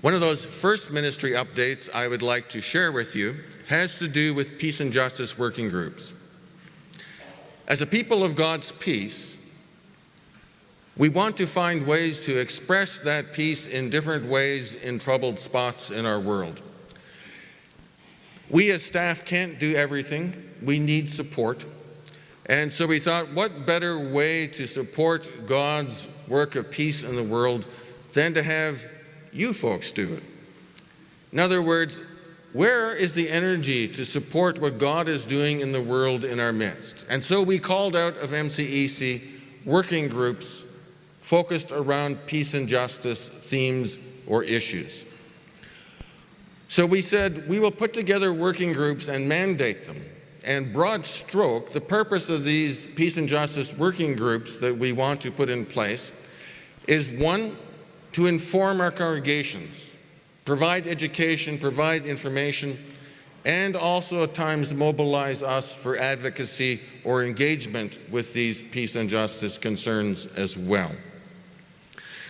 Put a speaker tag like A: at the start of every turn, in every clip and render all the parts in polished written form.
A: One of those first ministry updates I would like to share with you has to do with peace and justice working groups. As a people of God's peace, we want to find ways to express that peace in different ways in troubled spots in our world. We as staff can't do everything. We need support. And so we thought, what better way to support God's work of peace in the world than to have you folks do it? In other words, where is the energy to support what God is doing in the world in our midst? And so we called out of MCEC working groups focused around peace and justice themes or issues. So we said we will put together working groups and mandate them. And broad stroke, the purpose of these peace and justice working groups that we want to put in place is, one, to inform our congregations, provide education, provide information, and also at times mobilize us for advocacy or engagement with these peace and justice concerns as well.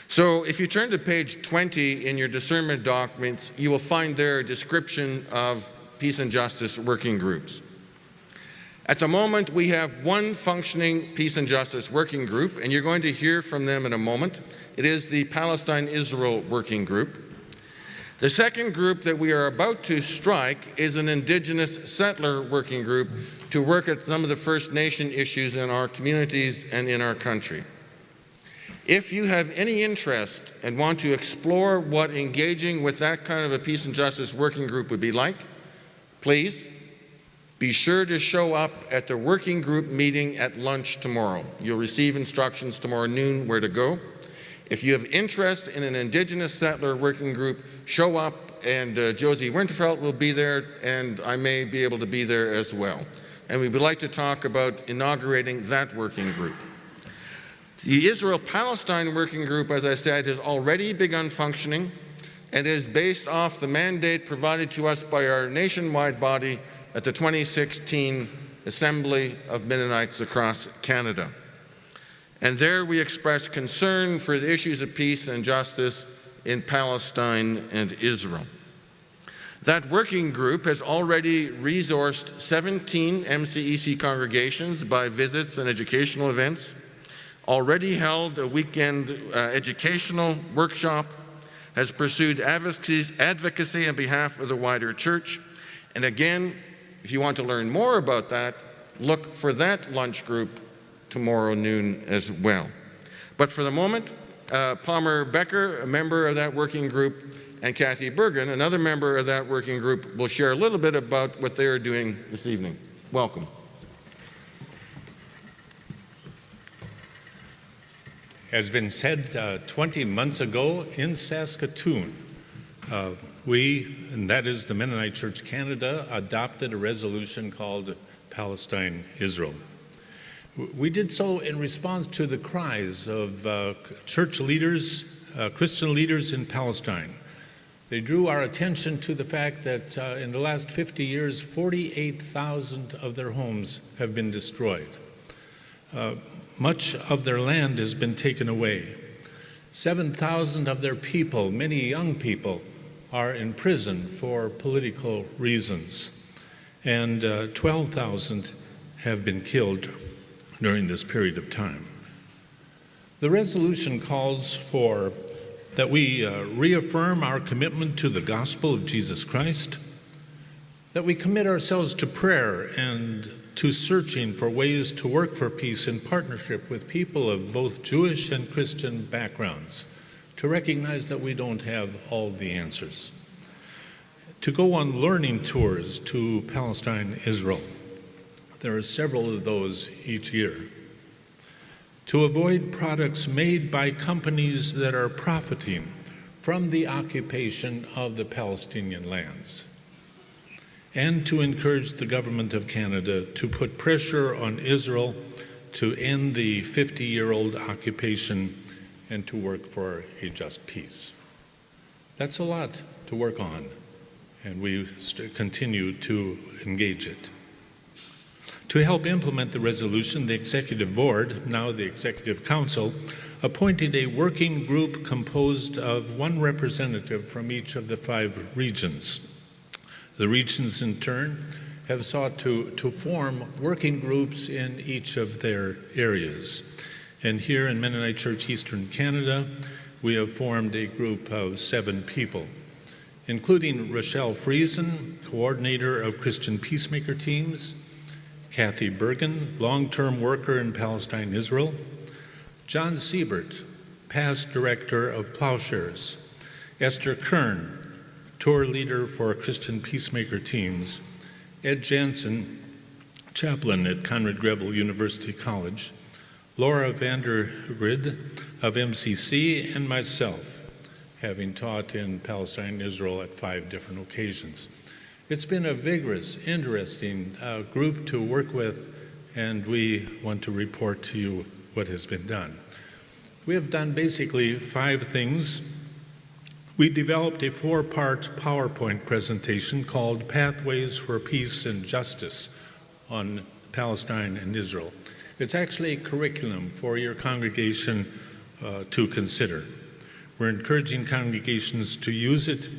A: So if you turn to page 20 in your discernment documents, you will find there a description of peace and justice working groups. At the moment, we have one functioning peace and justice working group, and you're going to hear from them in a moment. It is the Palestine-Israel working group. The second group that we are about to strike is an Indigenous settler working group to work at some of the First Nation issues in our communities and in our country. If you have any interest and want to explore what engaging with that kind of a peace and justice working group would be like, please be sure to show up at the working group meeting at lunch tomorrow. You'll receive instructions tomorrow noon where to go. If you have interest in an Indigenous settler working group, show up, and Josie Winterfeld will be there, and I may be able to be there as well. And we would like to talk about inaugurating that working group. The Israel-Palestine working group, as I said, has already begun functioning and is based off the mandate provided to us by our nationwide body at the 2016 Assembly of Mennonites across Canada. And there we expressed concern for the issues of peace and justice in Palestine and Israel. That working group has already resourced 17 MCEC congregations by visits and educational events, already held a weekend educational workshop, has pursued advocacy on behalf of the wider church. And again, if you want to learn more about that, look for that lunch group tomorrow noon as well. But for the moment, Palmer Becker, a member of that working group, and Kathy Bergen, another member of that working group, will share a little bit about what they are doing this evening. Welcome.
B: As been said 20 months ago in Saskatoon, we, and that is the Mennonite Church Canada, adopted a resolution called Palestine-Israel. We did so in response to the cries of church leaders, Christian leaders in Palestine. They drew our attention to the fact that in the last 50 years, 48,000 of their homes have been destroyed. Much of their land has been taken away. 7,000 of their people, many young people, are in prison for political reasons. And 12,000 have been killed during this period of time. The resolution calls for that we reaffirm our commitment to the gospel of Jesus Christ, that we commit ourselves to prayer and to searching for ways to work for peace in partnership with people of both Jewish and Christian backgrounds, to recognize that we don't have all the answers, to go on learning tours to Palestine, Israel. There are several of those each year. To avoid products made by companies that are profiting from the occupation of the Palestinian lands, and to encourage the government of Canada to put pressure on Israel to end the 50-year-old occupation and to work for a just peace. That's a lot to work on, and we continue to engage it. To help implement the resolution, the Executive Board, now the Executive Council, appointed a working group composed of one representative from each of the 5 regions. The regions, in turn, have sought to form working groups in each of their areas. And here in Mennonite Church Eastern Canada, we have formed a group of 7 people, including Rochelle Friesen, coordinator of Christian peacemaker teams, Kathy Bergen, long-term worker in Palestine, Israel, John Siebert, past director of Plowshares, Esther Kern, tour leader for Christian peacemaker teams, Ed Jansen, chaplain at Conrad Grebel University College, Laura Vandergrid of MCC, and myself, having taught in Palestine, Israel at 5 different occasions. It's been a vigorous, interesting group to work with, and we want to report to you what has been done. We have done basically 5 things. We developed a 4-part PowerPoint presentation called Pathways for Peace and Justice on Palestine and Israel. It's actually a curriculum for your congregation to consider. We're encouraging congregations to use it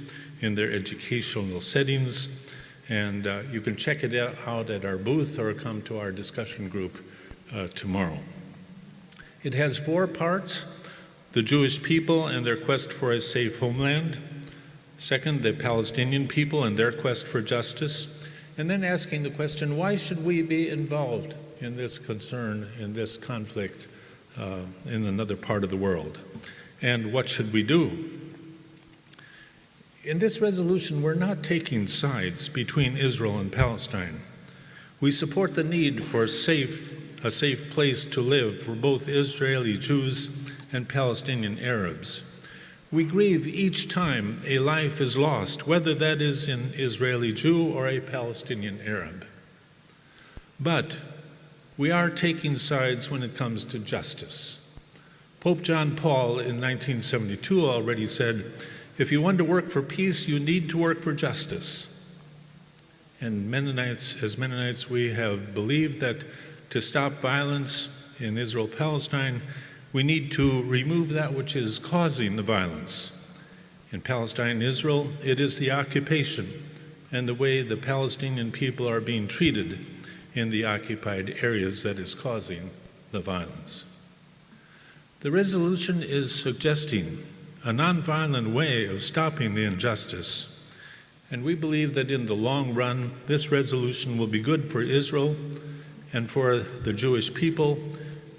B: in their educational settings, and you can check it out at our booth or come to our discussion group tomorrow. It has 4 parts: the Jewish people and their quest for a safe homeland; second, the Palestinian people and their quest for justice; and then asking the question, why should we be involved in this concern, in this conflict in another part of the world? And what should we do? In this resolution, we're not taking sides between Israel and Palestine. We support the need for a safe place to live for both Israeli Jews and Palestinian Arabs. We grieve each time a life is lost, whether that is an Israeli Jew or a Palestinian Arab. But we are taking sides when it comes to justice. Pope John Paul in 1972 already said, if you want to work for peace, you need to work for justice. And as Mennonites, we have believed that to stop violence in Israel-Palestine, we need to remove that which is causing the violence. In Palestine, Israel, it is the occupation and the way the Palestinian people are being treated in the occupied areas that is causing the violence. The resolution is suggesting a nonviolent way of stopping the injustice, and we believe that in the long run, this resolution will be good for Israel and for the Jewish people,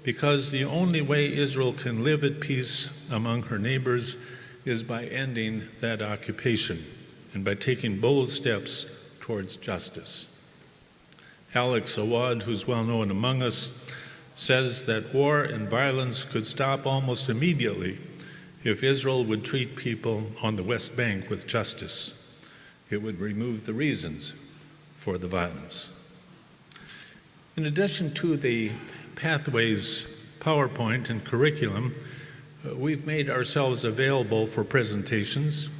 B: because the only way Israel can live at peace among her neighbors is by ending that occupation and by taking bold steps towards justice. Alex Awad, who's well known among us, says that war and violence could stop almost immediately if Israel would treat people on the West Bank with justice. It would remove the reasons for the violence. In addition to the Pathways PowerPoint and curriculum, we've made ourselves available for presentations.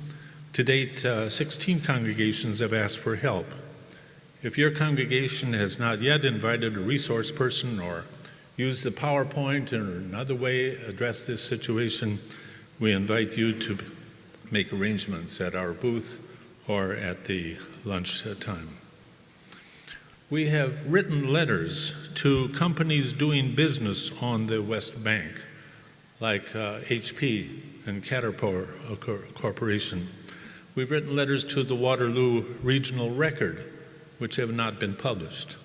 B: To date, 16 congregations have asked for help. If your congregation has not yet invited a resource person or used the PowerPoint or another way address this situation, we invite you to make arrangements at our booth or at the lunch time. We have written letters to companies doing business on the West Bank, like HP and Caterpillar Corporation. We've written letters to the Waterloo Regional Record, which have not been published.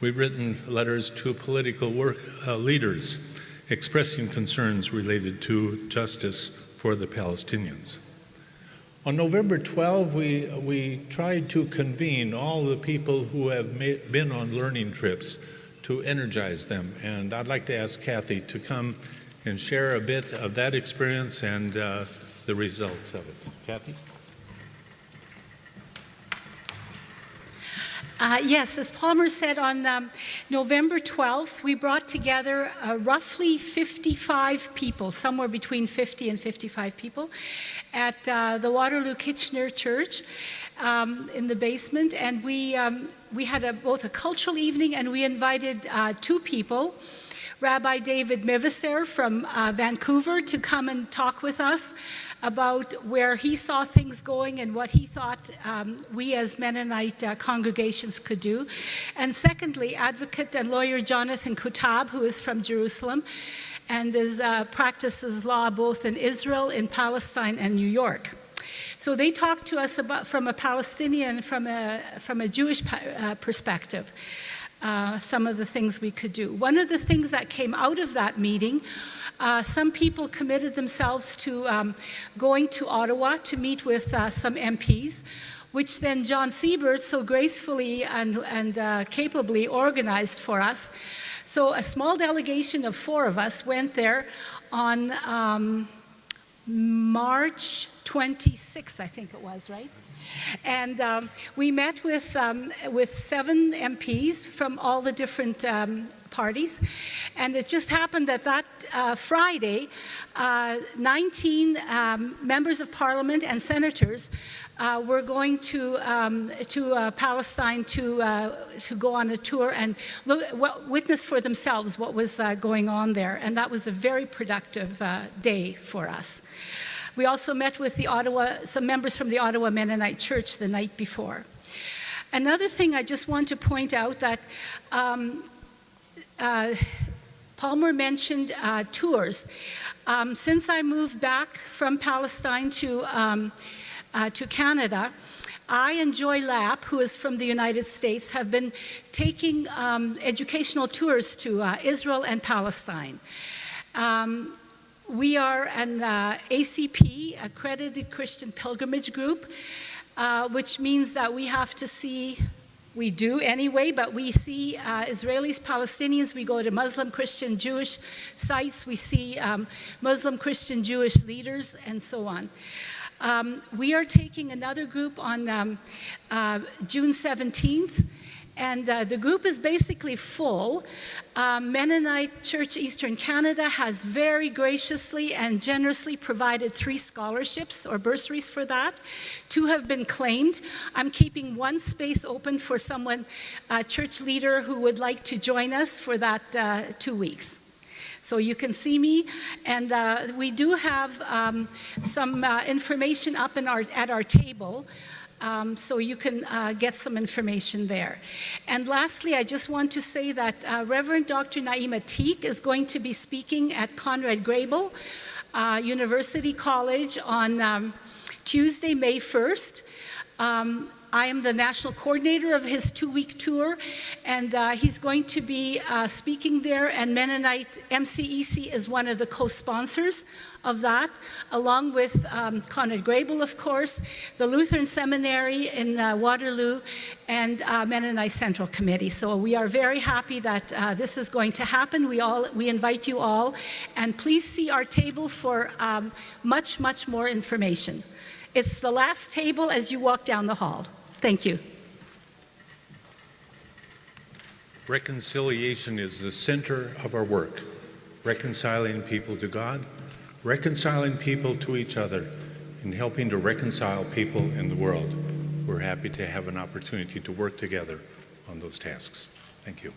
B: We've written letters to political leaders expressing concerns related to justice for the Palestinians. On November 12, we tried to convene all the people who have been on learning trips to energize them. And I'd like to ask Kathy to come and share a bit of that experience and the results of it. Kathy?
C: Yes, as Palmer said, on November 12th, we brought together roughly 55 people, somewhere between 50 and 55 people, at the Waterloo Kitchener Church in the basement. And we had both a cultural evening, and we invited 2 people Rabbi David Miviser from Vancouver to come and talk with us about where he saw things going and what he thought we as Mennonite congregations could do. And secondly, advocate and lawyer Jonathan Kutab, who is from Jerusalem and practices law both in Israel, in Palestine, and New York. So they talked to us about, from a Palestinian, from a Jewish perspective, some of the things we could do. One of the things that came out of that meeting, some people committed themselves to going to Ottawa to meet with some MPs, which then John Siebert so gracefully and capably organized for us. So a small delegation of 4 of us went there on March 26th, I think it was, right? And we met with 7 MPs from all the different parties. And it just happened that Friday, 19 members of parliament and senators were going to Palestine to go on a tour and witness for themselves what was going on there. And that was a very productive day for us. We also met with some members from the Ottawa Mennonite Church the night before. Another thing I just want to point out that Palmer mentioned tours. Since I moved back from Palestine to Canada, I and Joy Lapp, who is from the United States, have been taking educational tours to Israel and Palestine. We are an ACP, accredited Christian pilgrimage group, which means that we have to see, we do anyway, but we see Israelis, Palestinians, we go to Muslim, Christian, Jewish sites, we see Muslim, Christian, Jewish leaders, and so on. We are taking another group on June 17th, and the group is basically full. Mennonite Church Eastern Canada has very graciously and generously provided 3 scholarships or bursaries for that. 2 have been claimed. I'm keeping 1 space open for someone, a church leader who would like to join us for that 2 weeks. So you can see me, and we do have some information up at our table. So you can get some information there. And lastly, I just want to say that Reverend Dr. Naima Teague is going to be speaking at Conrad Grebel University College on Tuesday, May 1st. I am the national coordinator of his 2-week tour, and he's going to be speaking there, and Mennonite MCEC is one of the co-sponsors of that, along with Conrad Grebel, of course, the Lutheran Seminary in Waterloo, and Mennonite Central Committee. So we are very happy that this is going to happen. We invite you all, and please see our table for much, much more information. It's the last table as you walk down the hall. Thank you.
B: Reconciliation is the center of our work, reconciling people to God, reconciling people to each other, and helping to reconcile people in the world. We're happy to have an opportunity to work together on those tasks. Thank you.